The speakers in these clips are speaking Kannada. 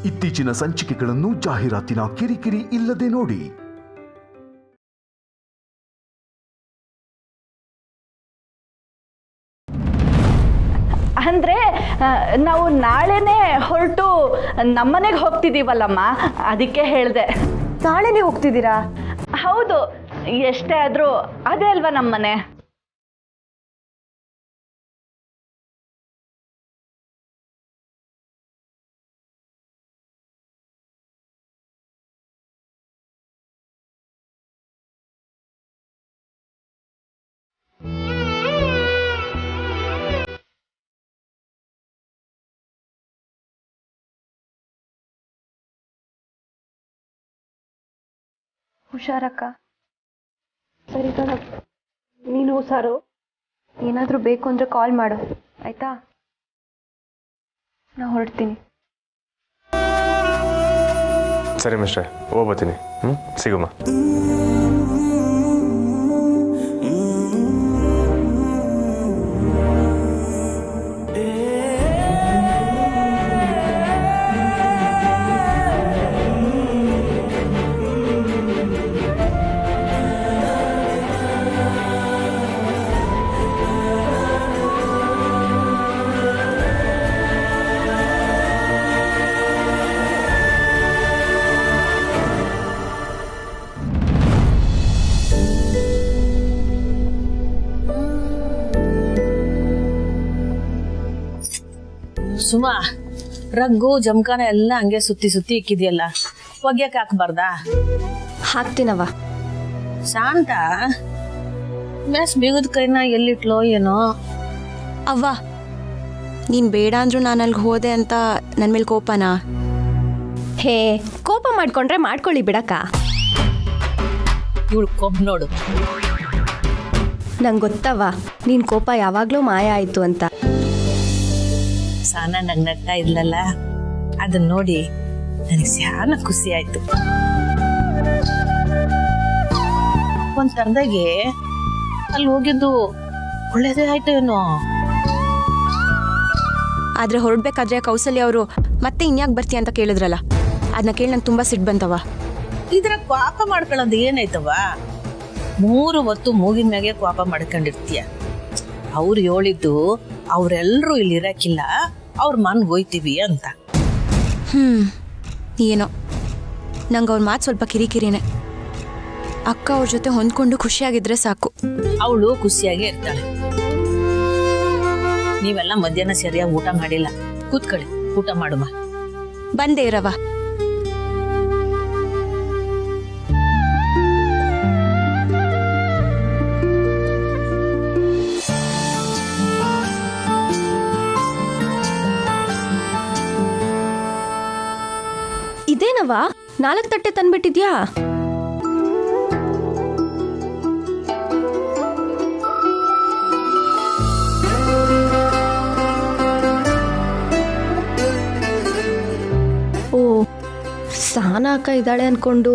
ಇತ್ತೀಚಿನ ಸಂಚಿಕೆಗಳನ್ನು ಜಾಹೀರಾತಿನ ಕಿರಿಕಿರಿ ಇಲ್ಲದೆ ನೋಡಿ. ಅಂದರೆ ನಾವು ನಾಳೆನೇ ಹೊರಟು ನಮ್ಮನೆಗೆ ಹೋಗ್ತಿದ್ದೀವಲ್ಲಮ್ಮ, ಅದಕ್ಕೆ ಹೇಳಿದೆ. ನಾಳೆನೇ ಹೋಗ್ತಿದ್ದೀರಾ? ಹೌದು, ಎಷ್ಟೇ ಆದರೂ ಅದೇ ಅಲ್ವಾ ನಮ್ಮನೆ. ಹುಷಾರಕ್ಕ. ಸರಿ ಕಣ, ನೀನು ಹುಷಾರು. ಏನಾದರೂ ಬೇಕು ಅಂದರೆ ಕಾಲ್ ಮಾಡು, ಆಯಿತಾ? ನಾ ಹೊರಡ್ತೀನಿ. ಸರಿ ಮಿಸ್ಟ್ರೆ, ಹೋಗ್ಬತ್ತೀನಿ. ಸಿಗುಮ್ಮ. ಸುಮಾ, ರಗ್ಗು ಜಮಖಾನ ಎಲ್ಲ ಹಂಗೆ ಸುತ್ತಿ ಸುತ್ತಿ ಇಕ್ಕಿದ್ಯಲ್ಲ, ಒಗ್ಯಕ್ಕೆ ಹಾಕ್ಬಾರ್ದಾ? ಹಾಕ್ತೀನವ. ಶಾಂತ ಮೆಸ್ ಬೀಗದ ಕೈನ ಎಲ್ಲಿಟ್ಲೋ ಏನೋ. ಅವ್ವ, ನೀನು ಬೇಡ ಅಂದ್ರು ನಾನು ಅಲ್ಲಿಗೆ ಹೋದೆ ಅಂತ ನನ್ನ ಮೇಲೆ ಕೋಪನಾ? ಹೇ, ಕೋಪ ಮಾಡ್ಕೊಂಡ್ರೆ ಮಾಡ್ಕೊಳ್ಳಿ ಬಿಡಕ್ಕ. ಇವಳು ಕೊಬ್ಬು ನೋಡು. ನಂಗೆ ಗೊತ್ತವ್ವ, ನಿನ್ನ ಕೋಪ ಯಾವಾಗಲೂ ಮಾಯ ಆಯಿತು ಅಂತ. ಸಾನ ನಗ್ನಗ್ತಾ ಇದ್ಲಲ್ಲ, ಅದನ್ನ ನೋಡಿ ನನಗೆ ಸ್ಯಾನ ಖುಷಿ ಆಯ್ತು. ಒಂದ್ ತರದಾಗೆ ಅಲ್ಲಿ ಹೋಗಿದ್ದು ಒಳ್ಳೇದೇ ಆಯ್ತು ಏನೋ. ಆದರೆ ಹೊರಡ್ಬೇಕಾದ್ರೆ ಕೌಸಲ್ಯ ಅವರು ಮತ್ತೆ ಇನ್ಯಾಕೆ ಬರ್ತೀಯ ಅಂತ ಕೇಳಿದ್ರಲ್ಲ, ಅದನ್ನ ಕೇಳಿ ನಂಗೆ ತುಂಬ ಸಿಟ್ಟು ಬಂತವ. ಇದ್ರ ಕ್ವಾಪ ಮಾಡ್ಕೊಳ್ಳೋದು ಏನಾಯ್ತವ? 3 ಹೊತ್ತು ಮೂಗಿನ ಮ್ಯಾಗೆ ಕ್ವಾಪ ಮಾಡ್ಕೊಂಡಿರ್ತೀಯ. ಅವ್ರು ಹೇಳಿದ್ದು ಅವ್ರೆಲ್ರೂ ಇಲ್ಲಿ ಇರಕ್ಕಿಲ್ಲ, ಅವ್ರ ಮನ್ಗೆ ಹೋಯ್ತೀವಿ ಅಂತ. ಏನೋ ನಂಗೆ ಅವ್ರ ಮಾತು ಸ್ವಲ್ಪ ಕಿರಿಕಿರಿನೇ. ಅಕ್ಕ ಅವ್ರ ಜೊತೆ ಹೊಂದ್ಕೊಂಡು ಖುಷಿಯಾಗಿದ್ರೆ ಸಾಕು. ಅವಳು ಖುಷಿಯಾಗೇ ಇರ್ತಾಳೆ. ನೀವೆಲ್ಲ ಮಧ್ಯಾಹ್ನ ಸರಿಯಾಗಿ ಊಟ ಮಾಡಿಲ್ಲ, ಕೂತ್ಕೊಳ್ಳಿ, ಊಟ ಮಾಡುವ. ಬಂದೇ ಇರವ. ಇದೇನವಾ 4 ತಟ್ಟೆ ತಂದ್ಬಿಟ್ಟಿದ್ಯಾ? ಓ, ಸಾನ ಅಕ್ಕ ಇದ್ದಾಳೆ ಅನ್ಕೊಂಡು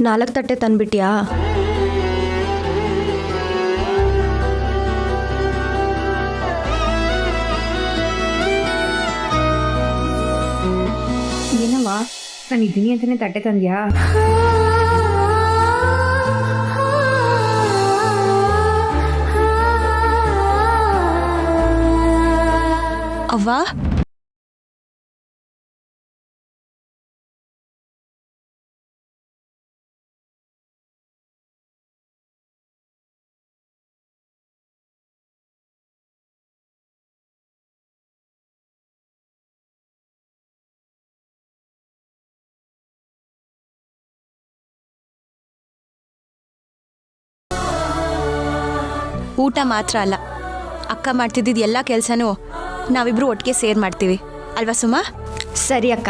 4 ತಟ್ಟೆ ತಂದ್ಬಿಟ್ಯಾ? ಏನವ್ವ, ನಾನು ಇದ್ದೀನಿ ಅಂತಾನೆ ತಟ್ಟೆ ತಂದ್ಯಾ? ಅವ್ವ, ಊಟ ಮಾತ್ರ ಅಲ್ಲ, ಅಕ್ಕ ಮಾಡ್ತಿದ್ದಿದ್ದು ಎಲ್ಲ ಕೆಲಸನೂ ನಾವಿಬ್ರು ಒಟ್ಟಿಗೆ ಸೇರ್ ಮಾಡ್ತೀವಿ ಅಲ್ವಾ ಸುಮಾ? ಸರಿ ಅಕ್ಕ.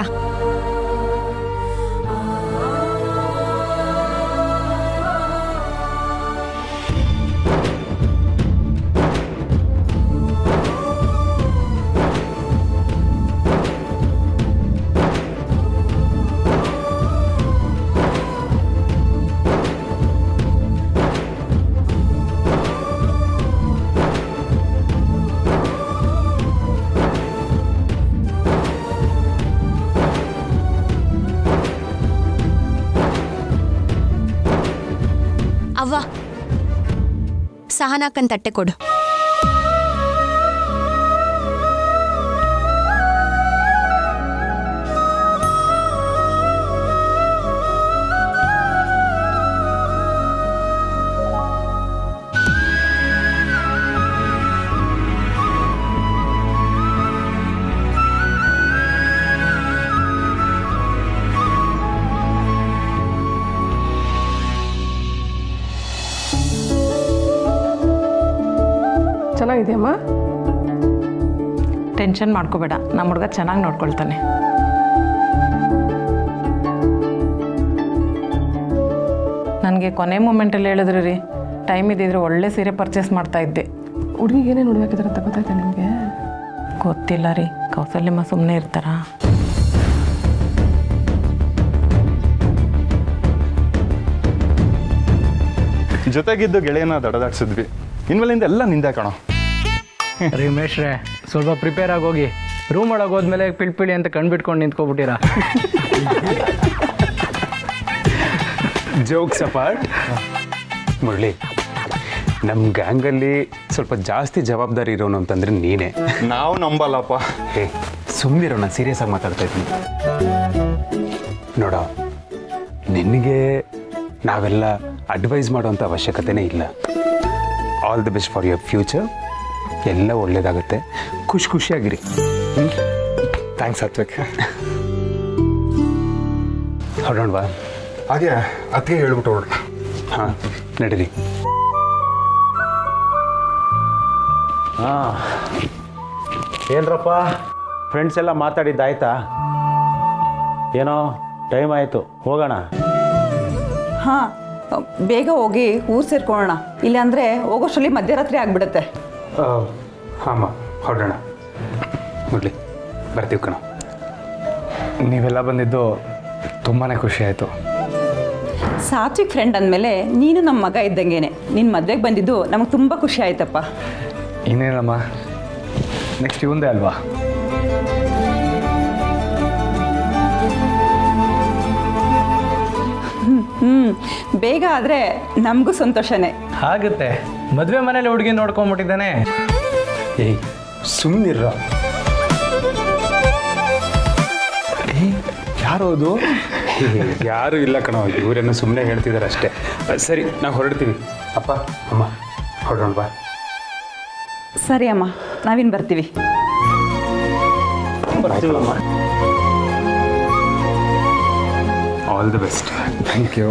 ಸಹನಾಕನ್ ತಟ್ಟೆ ಕೊಡು. ಚೆನ್ನಾಗಿದೆಯಮ್ಮ? ಟೆನ್ಷನ್ ಮಾಡ್ಕೋಬೇಡ, ನಮ್ಮ ಹುಡುಗ ಚೆನ್ನಾಗಿ ನೋಡ್ಕೊಳ್ತಾನೆ. ನನಗೆ ಕೊನೆ ಮೂಮೆಂಟಲ್ಲಿ ಹೇಳಿದ್ರಿ ರೀ, ಟೈಮ್ ಇದ್ದಿದ್ರೆ ಒಳ್ಳೆ ಸೀರೆ ಪರ್ಚೇಸ್ ಮಾಡ್ತಾ ಇದ್ದೆ. ಹುಡುಗಿಗೆ ಏನೇನು ನೋಡ್ಬೇಕಿದ್ರೆ ಅಂತ ಗೊತ್ತಾಯ್ತಾ ನಿಮಗೆ? ಗೊತ್ತಿಲ್ಲ ರೀ, ಕೌಸಲ್ಯಮ್ಮ ಸುಮ್ಮನೆ ಇರ್ತಾರಾ? ಜೊತೆಗಿದ್ದು ಗೆಳೆಯನ ದಡದಾಡ್ಸಿದ್ವಿ, ಇನ್ಮೇಲಿಂದ ಎಲ್ಲ ನಿಂದೆ ಕಣೋ. ರೀ ಮೇಷ್ರೆ, ಸ್ವಲ್ಪ ಪ್ರಿಪೇರ್ ಆಗಿ ಹೋಗಿ. ರೂಮ್ ಒಳಗೆ ಹೋದ್ಮೇಲೆ ಪಿಳಿ ಅಂತ ಕಣ್ಬಿಟ್ಕೊಂಡು ನಿಂತ್ಕೊಬಿಟ್ಟಿರಾ. ಜೋಕ್ಸ್ ಅಪಾರ್ಟ್, ಮುರಳಿ, ನಮ್ಮ ಗ್ಯಾಂಗಲ್ಲಿ ಸ್ವಲ್ಪ ಜಾಸ್ತಿ ಜವಾಬ್ದಾರಿ ಇರೋನು ಅಂತಂದ್ರೆ ನೀನೇ. ನಾವು ನಂಬಲ್ಲಪ್ಪ. ಹೇ ಸುಮ್ಮನಿರೋ, ನಾನು ಸೀರಿಯಸ್ ಆಗಿ ಮಾತಾಡ್ತಾ ಇದ್ದೀನಿ. ನೋಡ, ನಿನಗೆ ನಾವೆಲ್ಲ ಅಡ್ವೈಸ್ ಮಾಡೋವಂಥ ಅವಶ್ಯಕತೆನೇ ಇಲ್ಲ. All the best for your future. ಎಲ್ಲ ಒಳ್ಳೇದಾಗುತ್ತೆ, ಖುಷಿಯಾಗಿರಿ. ಥ್ಯಾಂಕ್ಸ್ ಸಾತ್ವಿಕ್. ಹೊರಡೋಣವಾ? ಹಾಗೆ ಅದಕ್ಕೆ ಹೇಳ್ಬಿಟ್ಟು ಹೊರಡ. ಹಾಂ, ನಡೀರಿ. ಹಾಂ, ಏನ್ರಪ್ಪ ಫ್ರೆಂಡ್ಸ್ ಎಲ್ಲ ಮಾತಾಡಿದ್ದಾಯ್ತಾ? ಏನೋ ಟೈಮ್ ಆಯಿತು, ಹೋಗೋಣ. ಹಾಂ, ಬೇಗ ಹೋಗಿ ಊರು ಸೇರ್ಕೊಳ್ಳೋಣ, ಇಲ್ಲಾಂದರೆ ಹೋಗೋಷ್ಟರಲ್ಲಿ ಮಧ್ಯರಾತ್ರಿ ಆಗಿಬಿಡುತ್ತೆ. ಹಾಂ, ಹೊರಡೋಣ. ಮುರಳಿ, ಬರ್ತೀವಿ ಕಣ. ನೀವೆಲ್ಲ ಬಂದಿದ್ದು ತುಂಬಾ ಖುಷಿ ಆಯಿತು. ಸಾತ್ವಿಕ್ ಫ್ರೆಂಡ್ ಅಂದಮೇಲೆ ನೀನು ನಮ್ಮ ಮಗ ಇದ್ದಂಗೆನೆ. ನಿನ್ನ ಮದುವೆಗೆ ಬಂದಿದ್ದು ನಮಗೆ ತುಂಬ ಖುಷಿ ಆಯ್ತಪ್ಪ. ಇನ್ನೇನಮ್ಮ, ನೆಕ್ಸ್ಟ್ ಇವಂದೇ ಅಲ್ವಾ? ಬೇಗ ಆದರೆ ನಮಗೂ ಸಂತೋಷನೇ ಆಗುತ್ತೆ. ಮದುವೆ ಮನೇಲಿ ಹುಡುಗಿ ನೋಡ್ಕೊಂಬಿಟ್ಟಿದ್ದಾನೆ. ಏಯ್ ಸುಮ್ಮನಿರ. ಯಾರು ಅದು? ಯಾರು ಇಲ್ಲ ಕಣೋ, ಇವರೇನು ಸುಮ್ಮನೆ ಹೇಳ್ತಿದ್ದಾರೆ ಅಷ್ಟೇ. ಸರಿ, ನಾವು ಹೊರಡ್ತೀವಿ. ಅಪ್ಪ ಅಮ್ಮ ಹೊರಡೋಣ ಬಾ. ಸರಿ ಅಮ್ಮ, ನಾವಿನ್ನು ಬರ್ತೀವಿ. ಬರ್ತೀವಮ್ಮ. All the best. Thank you.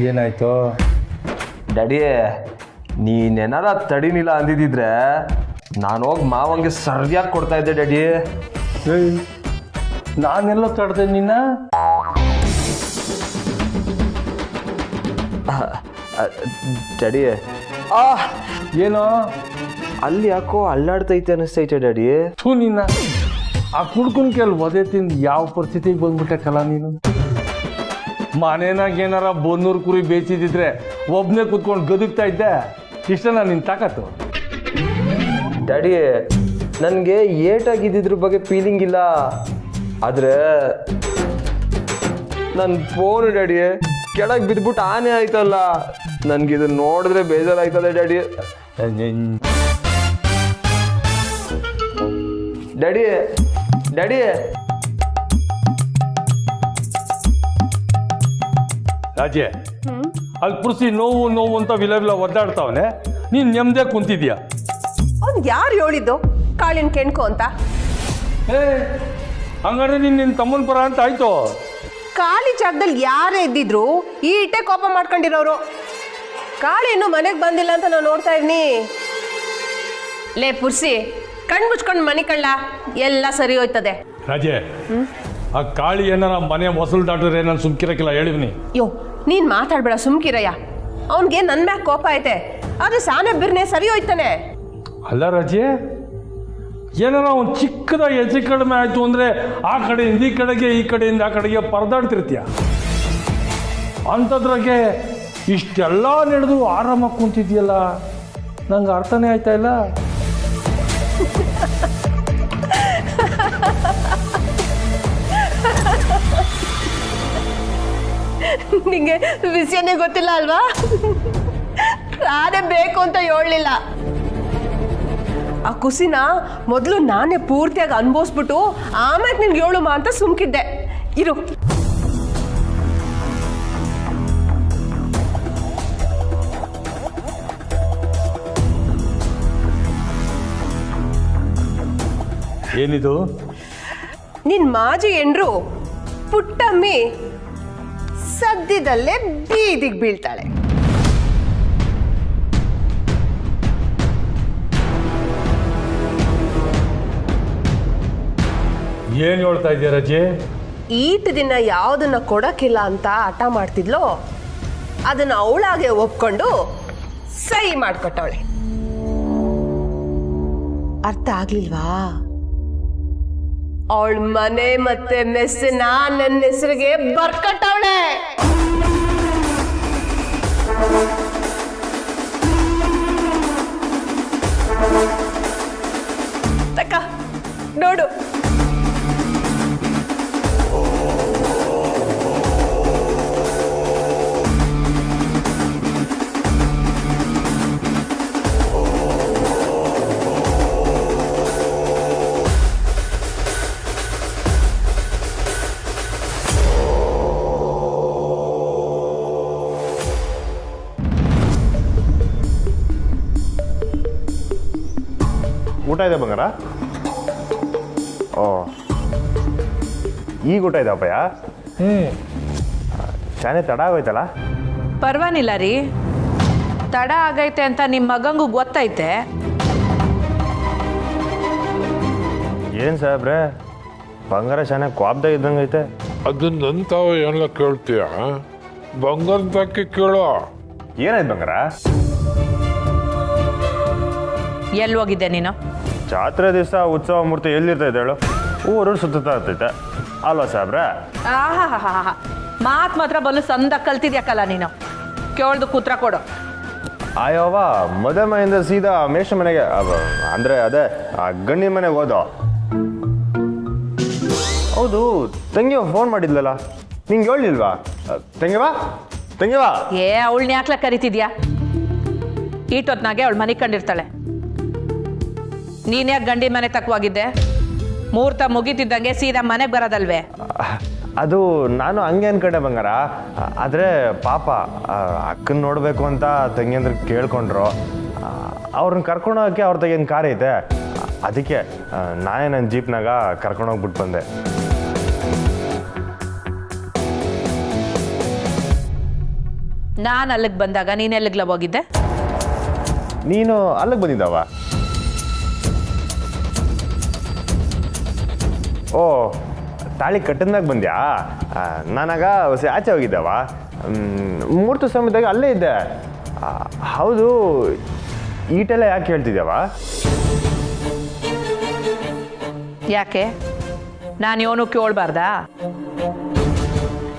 ಏನಾಯ್ತು ಡ್ಯಾಡಿ? ನೀನೇನಾರ ತಡಿನಿಲ್ಲ ಅಂದಿದ್ದಿದ್ರೆ ನಾನು ಹೋಗಿ ಮಾವಂಗೆ ಸರಿಯಾಗಿ ಕೊಡ್ತಾ ಇದ್ದೆ ಡ್ಯಾಡಿ. ನಾನೆಲ್ಲ ತಡ್ದೆ ನಿನ್ನ? ಡ್ಯಾಡಿ ಏನೋ ಅಲ್ಲಿ ಯಾಕೋ ಅಲ್ಲಾಡ್ತೈತೆ ಅನಿಸ್ತೈತೆ ಡ್ಯಾಡಿ. ನಿನ್ನ ಆ ಕುಡ್ಕುನ್ ಕೇಳಿ ಒದೆ ತಿಂದು ಯಾವ ಪರಿಸ್ಥಿತಿಗೆ ಬಂದ್ಬಿಟ್ಟೆ ಕಲ ನೀನು. ಮನೇನಾಗ ಏನಾರ 200 ಕುರಿ ಬೇಯಿಸಿದ್ರೆ ಒಬ್ಬನೇ ಕೂತ್ಕೊಂಡು ಗದುಗ್ತಾ ಇದ್ದೆ. ಇಷ್ಟನ ನಿನ್ನ ತಾಕತ್ತು? ಡ್ಯಾಡಿ, ನನಗೆ ಏಟಾಗಿದ್ದಿದ್ರ ಬಗ್ಗೆ ಫೀಲಿಂಗ್ ಇಲ್ಲ, ಆದರೆ ನನ್ನ ಫೋನು ಡ್ಯಾಡಿ ಕೆಳಗೆ ಬಿದ್ಬಿಟ್ಟು ಆನೆ ಆಯ್ತಲ್ಲ, ನನಗಿದು ನೋಡಿದ್ರೆ ಬೇಜಾರಾಯ್ತದೆ ಡ್ಯಾಡಿ. ಡ್ಯಾಡಿ ಡ್ಯಾಡಿ ರಾಜೆ, ಅಲ್ಲಿ ಪುರ್ಸಿ ನೋವು ಅಂತ ವಿಲ ಒದ್ದಾಡ್ತಾವನೆ, ನೀನು ನೆಮ್ಮದೇ ಕುಂತಿದ್ಯಾ? ಅವ್ನು ಯಾರು ಹೇಳಿದ್ದು ಕಾಳಿನ ಕೆಣ್ಕೊ ಅಂತ? ಹಂಗಾದ್ರೆ ನಿನ್ನ ತಮ್ಮನ ಪರ ಅಂತ ಆಯ್ತು. ಕಾಳಿ ಜಾಗದಲ್ಲಿ ಯಾರೇ ಇದ್ದಿದ್ರು ಈ ಇಟ್ಟೆ ಕೋಪ ಮಾಡ್ಕೊಂಡಿರೋರು. ಕಾಳಿ ಇನ್ನೂ ಮನೆಗೆ ಬಂದಿಲ್ಲ ಅಂತ ನಾನು ನೋಡ್ತಾ ಇದ್ದೀನಿ. ಲೇ ಪುರ್ಸಿ, ಕಣ್ ಮುಚ್ಕೊಂಡು ಮನೆ ಕಳ್ಳ, ಎಲ್ಲ ಸರಿ ಹೋಯ್ತದೆ. ರಾಜೆ, ಆ ಕಾಳಿ ಏನಾರ ಮನೆ ಹೊಸಲು ದಾಟಿದ್ರೆ ನಾನು ಸುಮ್ಕಿರಕ್ಕಿಲ್ಲ, ಹೇಳಿವ್ನಿ. ಯೋ, ನೀನು ಮಾತಾಡ್ಬೇಡ, ಸುಮ್ಕಿರಯ್ಯ. ಅವನಿಗೆ ನನ್ನ ಮ್ಯಾಗ ಕೋಪ ಐತೆ, ಆದರೆ ಸಾನೆ ಬಿರ್ನೆ ಸರಿ ಹೋಯ್ತಾನೆ. ಅಲ್ಲ ರಾಜೆ, ಏನಾರ ಒಂದು ಚಿಕ್ಕದ ಹೆಚ್ಚು ಕಡಿಮೆ ಆಯಿತು ಅಂದರೆ ಆ ಕಡೆಯಿಂದ ಈ ಕಡೆಗೆ, ಈ ಕಡೆಯಿಂದ ಆ ಕಡೆಗೆ ಪರದಾಡ್ತಿರ್ತೀಯ. ಅಂಥದ್ರಾಗೆ ಇಷ್ಟೆಲ್ಲ ನಡೆದು ಆರಾಮಾಗಿ ಕುಂತಿದ್ಯಲ್ಲ, ನಂಗೆ ಅರ್ಥನೇ ಆಯ್ತಾ ಇಲ್ಲ. ನಿಂಗೆ ವಿಷಯನೇ ಗೊತ್ತಿಲ್ಲ ಅಲ್ವಾ? ನಾನೇ ಬೇಕು ಅಂತ ಹೇಳಲಿಲ್ಲ. ಆ ಖುಷಿನ ಮೊದಲು ನಾನೇ ಪೂರ್ತಿಯಾಗಿ ಅನುಭವಿಸ್ಬಿಟ್ಟು ಆಮೇಲೆ ನಿನ್ಗೆ ಹೇಳುಮ ಅಂತ ಸುಮ್ಕಿದ್ದೆ. ಇರು. ಏನಿದು? ನಿನ್ ಮಾಜಿ ಎಂಡ್ರು ಪುಟ್ಟಮ್ಮಿ ಸದ್ಯದಲ್ಲೇ ಬೀದಿಗೆ ಬೀಳ್ತಾಳೆ. ಏನ್ ಹೇಳ್ತಾ ಇದೆಯಾ ರಜೆ? ಈಟ್ ದಿನ ಯಾವುದನ್ನ ಕೊಡಕ್ಕಿಲ್ಲ ಅಂತ ಹಠ ಮಾಡ್ತಿದ್ಲೋ ಅದನ್ನ ಅವಳಾಗೆ ಒಪ್ಕೊಂಡು ಸಹಿ ಮಾಡ್ಕೊಟ್ಟವಳೆ. ಅರ್ಥ ಆಗ್ಲಿಲ್ವಾ? ಅವಳ ಮನೆ ಮತ್ತೆ ಮೆಸ್ಸನ್ನ ನನ್ನ ಹೆಸರಿಗೆ ಬರ್ಕಟ್ಟವಳೆ. ತಕ್ಕ ನೋಡು. ಊಟ ಇದೆ ಬಂಗಾರ? ಓ, ಈಗ ಊಟ ಇದೆ ಅಪ್ಪಯ್ಯ? ಶಾನೆ ತಡ ಆಗೋಯ್ತಲ್ಲ? ಪರವಾಗಿಲ್ಲ ರೀ, ತಡ ಆಗೈತೆ ಅಂತ ನಿಮ್ಮ ಮಗಂಗೂ ಗೊತ್ತೈತೆ. ಏನು ಸಾಹೇಬ್ರೆ, ಬಂಗಾರ ಶಾನೆ ಕ್ವಾಬ್ದ ಇದ್ದಂಗೈತೆ. ಅದನ್ನಂತಾವ ಎಲ್ಲ ಕೇಳ್ತೀಯ? ಬಂಗಾರದ ಬಗ್ಗೆ ಕೇಳೋ. ಏನಾಯ್ತು ಬಂಗಾರ? ಎಲ್ಲಿ ಹೋಗಿದ್ದೆ ನೀನು? ಜಾತ್ರೆ ದಿವಸ ಉತ್ಸವ ಮೂರ್ತಿ ಎಲ್ಲಿರ್ತೈತೆ ಹೇಳು? ಊರು ಸುತ್ತಾ ಇರ್ತೈತೆ ಅಲ್ವಾ ಸಾಹೇಬ್ರೆ? ಆಹಾ, ಮಾತು ಮಾತ್ರ ಬಲ್ಲು ಸಂದ ಕಲ್ತಿದ್ಯಾಕಲ್ಲ ನೀನು. ಕೇಳ್ದು ಕೂತ್ರ ಕೊಡು. ಆಯೋವ ಮದುವೆ ಮನೆಯಿಂದ ಸೀದಾ ಮೇಷ ಮನೆಗೆ, ಅಂದರೆ ಅದೇ ಆ ಗಂಡಿನ ಮನೆಗೆ ಹೋದೋ. ಹೌದು, ತಂಗಿವ ಫೋನ್ ಮಾಡಿದ್ಲಲ್ಲ, ನಿಂಗೆ ಹೇಳಿಲ್ವಾ? ತಂಗಿವಾ ಏ, ಅವಳನ್ನ ಯಾಕ್ಲ ಕರಿತಿದ್ಯಾ? ಈಟೊತ್ನಾಗೆ ಅವಳು ಮನೆ ಕಂಡಿರ್ತಾಳೆ. ನೀನ್ಯಾಕೆ ಗಂಡಿನ ಮನೆ ತಕ್ಕವಾಗಿದ್ದೆ? ಮುಹೂರ್ತ ಮುಗಿತಿದ್ದಂಗೆ ಸೀದಾ ಮನೆಗೆ ಬರೋದಲ್ವೇ? ಅದು ನಾನು ಹಂಗೆ ಅನ್ಕಂಡೆ ಬಂಗಾರ. ಆದರೆ ಪಾಪ ಅಕ್ಕನ ನೋಡಬೇಕು ಅಂತ ತಂಗಿಯಂದ್ರೆ ಕೇಳ್ಕೊಂಡ್ರು. ಅವ್ರನ್ನ ಕರ್ಕೊಂಡೋಗಕ್ಕೆ ಅವ್ರ ತೆಗಿನ ಕಾರ್ ಐತೆ, ಅದಕ್ಕೆ ನಾನೇ ನನ್ನ ಜೀಪ್ನಾಗ ಕರ್ಕೊಂಡೋಗ್ಬಿಟ್ಟು ಬಂದೆ. ನಾನು ಅಲ್ಲಿಗೆ ಬಂದಾಗ ನೀನು ಎಲ್ಲಿಗ್ಲ ಹೋಗಿದ್ದೆ? ನೀನು ಅಲ್ಲಿಗೆ ಬಂದಿದ್ದಾವ? ಓ, ತಾಳಿ ಕಟ್ಟಿದ್ಮ್ಯಾಗ ಬಂದ್ಯಾ? ನಾನಾಗ ಹೊಸ ಆಚೆ ಹೋಗಿದ್ದಾವ. ಮುಹೂರ್ತ ಸಮಯದಾಗ ಅಲ್ಲೇ ಇದ್ದೆ. ಹೌದು, ಈಟೆಲ್ಲ ಯಾಕೆ ಹೇಳ್ತಿದ್ಯಾವ? ಯಾಕೆ ನಾನು ಇವನು ಕೇಳಬಾರ್ದಾ?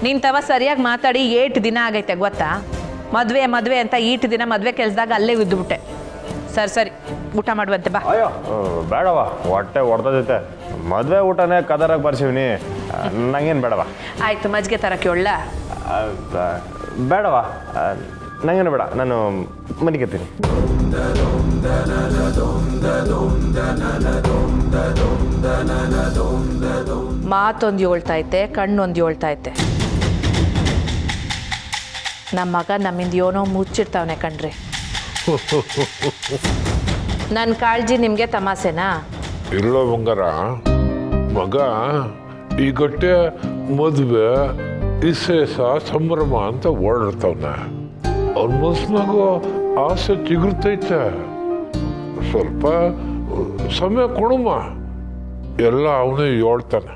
ನಿನ್ ತವ ಸರಿಯಾಗಿ ಮಾತಾಡಿ 8 ದಿನ ಆಗೈತೆ ಗೊತ್ತಾ? ಮದುವೆ ಅಂತ 8 ದಿನ ಮದುವೆ ಕೆಲಸದಾಗ ಅಲ್ಲೇ ಇದ್ದುಬಿಟ್ಟೆ. ಸರಿ ಊಟ ಮಾಡುವಂತೆ ಬಾ. ಅಯ್ಯೋ ಬೇಡವ, ಹೊಟ್ಟೆ ಹೊಡೆದೈತೆ. ಮದುವೆ ಊಟನೇ ಕದರಾಗಿ ಬರ್ಸಿವ್ನಿ, ನಂಗೇನು ಬೇಡವ. ಆಯ್ತು, ಮಜ್ಜಿಗೆ ತರಕ್ಕೆ ಒಳ್ಳ ಬೇಡವ, ನಂಗೇನು ಬೇಡ, ನಾನು ಮನಿಗೆತ್ತೀನಿ. ಮಾತೊಂದು ಹೇಳ್ತೈತೆ, ಕಣ್ಣೊಂದು ಹೇಳ್ತೈತೆ. ನಮ್ಮ ಮಗ ನಮ್ಮಿಂದ ಏನೋ ಮುಚ್ಚಿರ್ತಾವನೆ ಕಣ್ರಿ. ನನ್ನ ಕಾಳಜಿ ನಿಮಗೆ ತಮಾಸೆನಾ? ಇಲ್ಲ ಬಂಗಾರ, ಮಗ ಈಗಟ್ಟೆ ಮದುವೆ ವಿಶೇಷ ಸಂಭ್ರಮ ಅಂತ ಓಡಾಡ್ತಾವನ. ಅವ್ರ ಮನಸ್ಸಿನಾಗೂ ಆಸೆ ಚಿಗುರ್ತೈತೆ. ಸ್ವಲ್ಪ ಸಮಯ ಕೊಡಮ್ಮ, ಎಲ್ಲ ಅವನೇ ಹೇಳ್ತಾನೆ.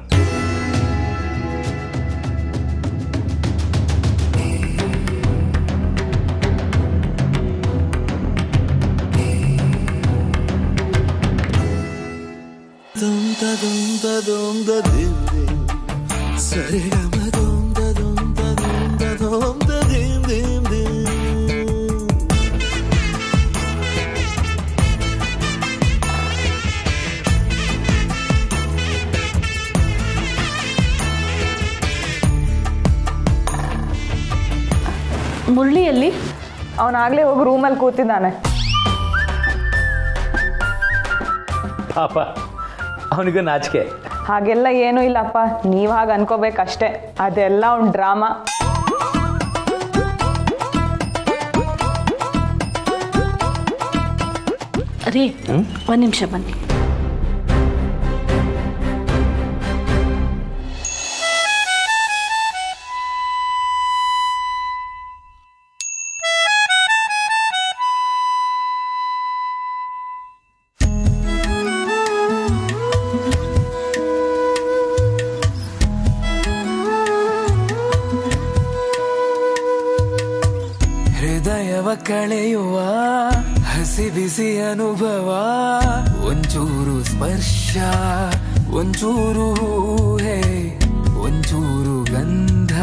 ಮುರಳಿಯಲ್ಲಿ ಅವನಾಗಲೇ ಹೋಗಿ ರೂಮಲ್ಲಿ ಕೂತಿದ್ದಾನೆ. ಪಾಪ ಅವನಿಗೂ ನಾಚಿಕೆ. ಹಾಗೆಲ್ಲ ಏನೂ ಇಲ್ಲಪ್ಪ, ನೀವು ಹಾಗೆ ಅನ್ಕೋಬೇಕಷ್ಟೇ. ಅದೆಲ್ಲ ಒಂದು ಡ್ರಾಮಾ. ರೀ ಒಂದು ನಿಮಿಷ ಬನ್ನಿ. ಹೃದಯವ ಕಳೆಯುವ ಹಸಿ ಬಿಸಿ ಅನುಭವ, ಒಂಚೂರು ಸ್ಪರ್ಶ, ಒಂಚೂರು ಹೇ, ಒಂಚೂರು ಗಂಧ,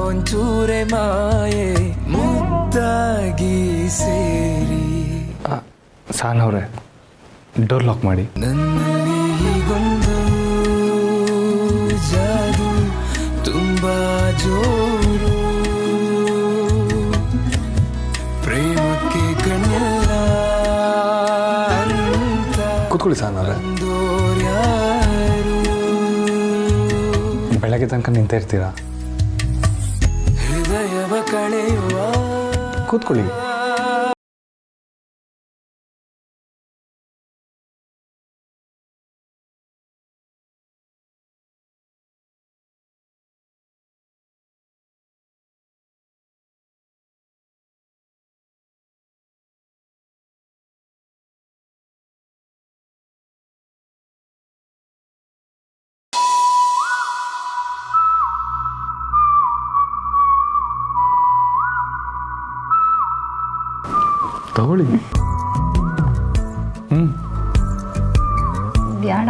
ಒಂಚೂರೆ ಮಾಯೆ, ಮುದ್ದಾಗಿ ಸೇರಿ. ಸಾನವ್ರೆ, ಡೋರ್ ಲಾಕ್ ಮಾಡಿ. ನನ್ನಲ್ಲಿ ಹೀಗೊಂದು ಜಾದು ತುಂಬಾ ಜೋರು, ಪ್ರೇಮಕ್ಕೆ ಕಣ್ಣೆಲ್ಲ ಅಂತ. ಕೂತ್ಕೊಳ್ಳಿ ಸಾನವ್ರೆ. ಬೆಳಗ್ಗೆ ತನಕ ನಿಂತ ಇರ್ತೀರಾ? ಹೃದಯವ ಕಳೆಯುವ. ಕೂತ್ಕೊಳ್ಳಿ. ತಗೊಳ್ಳಿ. ಬ್ಯಾಡ.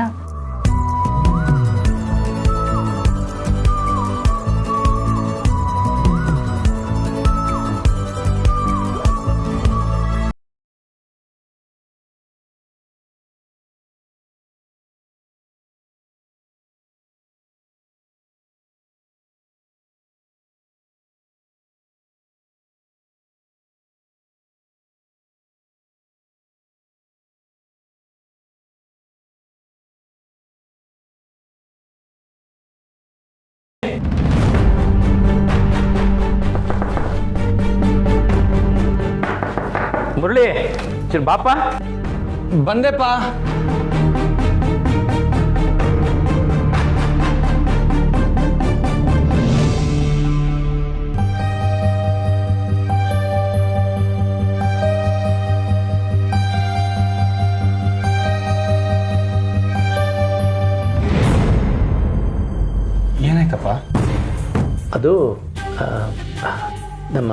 ಮುರಳಿ, ಬಾಪ. ಬಂದೆಪ್ಪ. ಏನಾಯ್ತಪ್ಪ? ಅದು ನಮ್ಮ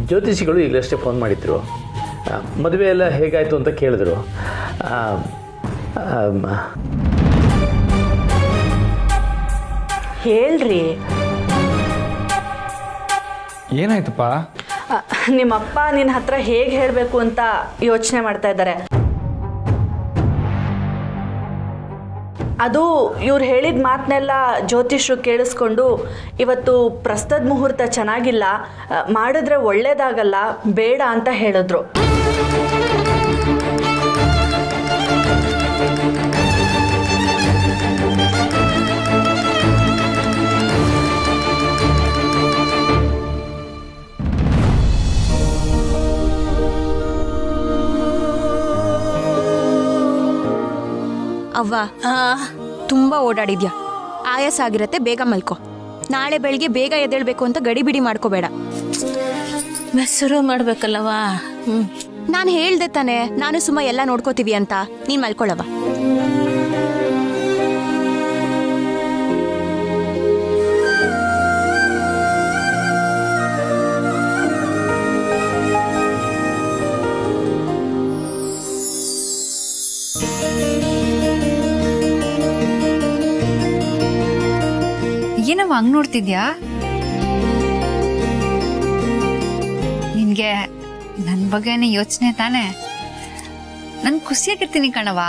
ಜ್ಯೋತಿಷಿಗಳು ಈಗಲಷ್ಟೇ ಫೋನ್ ಮಾಡಿದ್ರು. ಮದುವೆ ಎಲ್ಲ ಹೇಗಾಯಿತು ಅಂತ ಕೇಳಿದ್ರು. ಹೇಳ್ರಿ. ಏನಾಯ್ತಪ್ಪ? ನಿಮ್ಮಪ್ಪ ನಿನ್ನ ಹತ್ರ ಹೇಗೆ ಹೇಳಬೇಕು ಅಂತ ಯೋಚನೆ ಮಾಡ್ತಾ ಇದ್ದಾರೆ. ಅದು ಇವ್ರು ಹೇಳಿದ ಮಾತನ್ನೆಲ್ಲ ಜ್ಯೋತಿಷರು ಕೇಳಿಸ್ಕೊಂಡು ಇವತ್ತು ಪ್ರಸ್ತುತ ಮುಹೂರ್ತ ಚೆನ್ನಾಗಿಲ್ಲ, ಮಾಡಿದ್ರೆ ಒಳ್ಳೇದಾಗಲ್ಲ, ಬೇಡ ಅಂತ ಹೇಳಿದ್ರು. ಅವ್ವ, ತುಂಬ ಓಡಾಡಿದ್ಯಾ, ಆಯಾಸ ಆಗಿರತ್ತೆ, ಬೇಗ ಮಲ್ಕೋ. ನಾಳೆ ಬೆಳಗ್ಗೆ ಬೇಗ ಎದ್ದೇಳ್ಬೇಕು ಅಂತ ಗಡಿಬಿಡಿ ಮಾಡ್ಕೋಬೇಡ. ಶುರು ಮಾಡ್ಬೇಕಲ್ಲವಾ? ನಾನು ಹೇಳ್ದೆ ತಾನೆ, ನಾನು ಸುಮ್ಮ ಎಲ್ಲ ನೋಡ್ಕೋತೀವಿ ಅಂತ. ನೀನ್ ಮಲ್ಕೊಳ್ಳವ. ಏನವ ಹಂಗ್ ನೋಡ್ತಿದ್ಯಾ? ನಿನ್ಗೆ ನನ್ ಬಗ್ಗೆನೇ ಯೋಚನೆ ತಾನೆ? ನನ್ ಖುಷಿಯಾಗಿರ್ತೀನಿ ಕಣವ,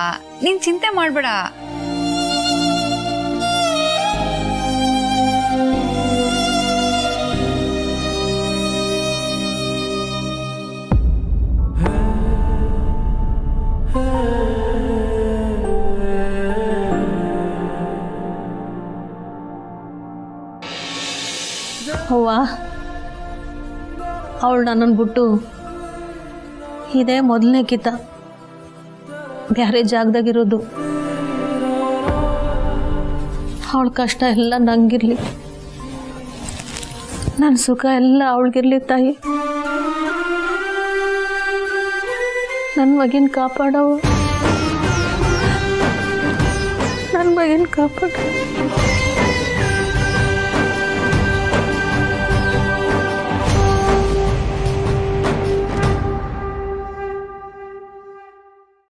ನೀನ್ ಚಿಂತೆ ಮಾಡ್ಬೇಡ. ಅವ್ವ ಅವಳು ನನ್ನನ್ನು ಬಿಟ್ಟು ಇದೇ ಮೊದಲನೇ ಕಿತ ಬೇರೆ ಜಾಗದಾಗಿರೋದು. ಅವಳ ಕಷ್ಟ ಎಲ್ಲ ನಂಗಿರ್ಲಿ, ನನ್ನ ಸುಖ ಎಲ್ಲ ಅವಳಿಗಿರ್ಲಿ ತಾಯಿ. ನನ್ನ ಮಗಿನ ಕಾಪಾಡವ, ನನ್ನ ಮಗಿನ ಕಾಪಾಡ.